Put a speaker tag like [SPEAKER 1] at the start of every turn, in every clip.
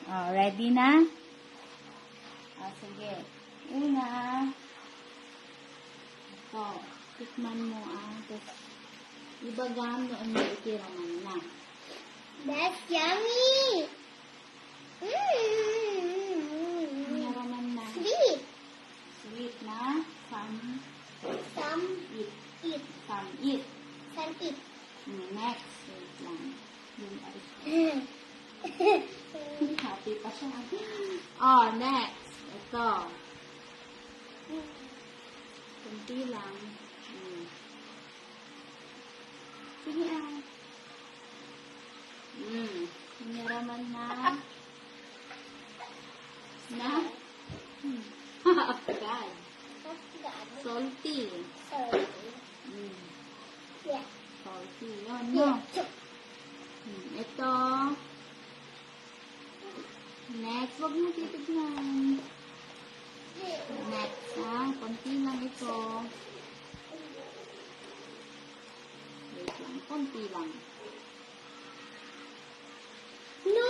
[SPEAKER 1] Oh, ready na? Oh, sige. Una. Ito. Tikman mo, Tapos, ibagam noon mo itiraman na.
[SPEAKER 2] That's yummy!
[SPEAKER 1] Itiraman na.
[SPEAKER 2] Sweet!
[SPEAKER 1] Sweet na. Some eat. Some eat.
[SPEAKER 2] Some eat.
[SPEAKER 1] Next. Wait lang. Yung happy pa siya. Oh, next. Ito. Kunti lang. Sige Niraman na. Agad. Salty.
[SPEAKER 2] Yeah.
[SPEAKER 1] Salty. Yun, no? Ito. Next. Huwag mo titignan. Next, konti lang ito. Wait lang. Konti lang.
[SPEAKER 2] No!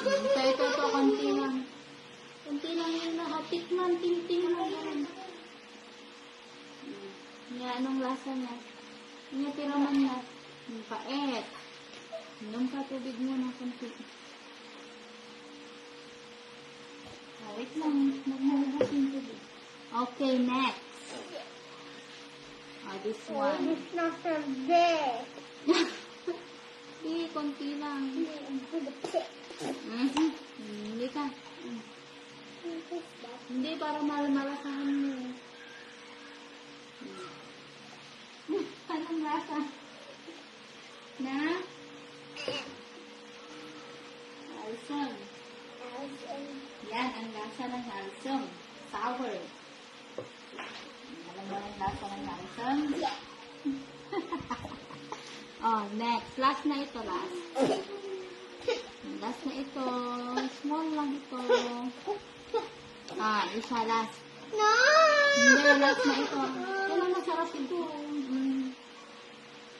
[SPEAKER 1] Ito. Konti lang. Konti lang yun lahat. Tikman. Ting lang yan. Anong lasa niya? Tiraman na. Yung pait. Inom ka tubig mo ng konti. Wait lang. Magmulubos yung tubig. Okay, next. This one.
[SPEAKER 2] It's not so big.
[SPEAKER 1] Konti lang. Hindi ka. Hindi, para malakahan mo. Anong lasa? Na? Alsong. Yan, ang lasa ng alsong. Sour. Alam mo ang lasa ng alsong? Oh, next. Last na ito, last. Last na ito. Small lang ito. Isa last.
[SPEAKER 2] No!
[SPEAKER 1] Hindi, last na ito. Yan ang masarap ito.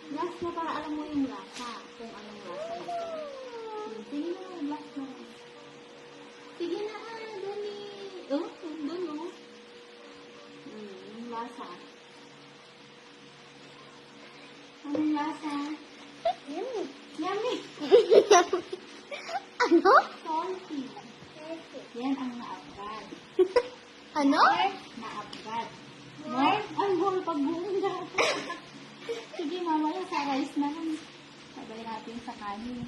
[SPEAKER 1] Last na para alam mo yung lasa. Kung anong lasa ito. Sige na, last na. Sige na, dali. Doon. Yung lasa. Anong lasa?
[SPEAKER 2] Yummy.
[SPEAKER 1] Yummy.
[SPEAKER 2] Ano?
[SPEAKER 1] Salty. Yan ang naabad.
[SPEAKER 2] Ano?
[SPEAKER 1] Naabad. More? Ay, more. Pag-buong na. Sige, mamaya sa rice na lang. Sabay natin sa kanin.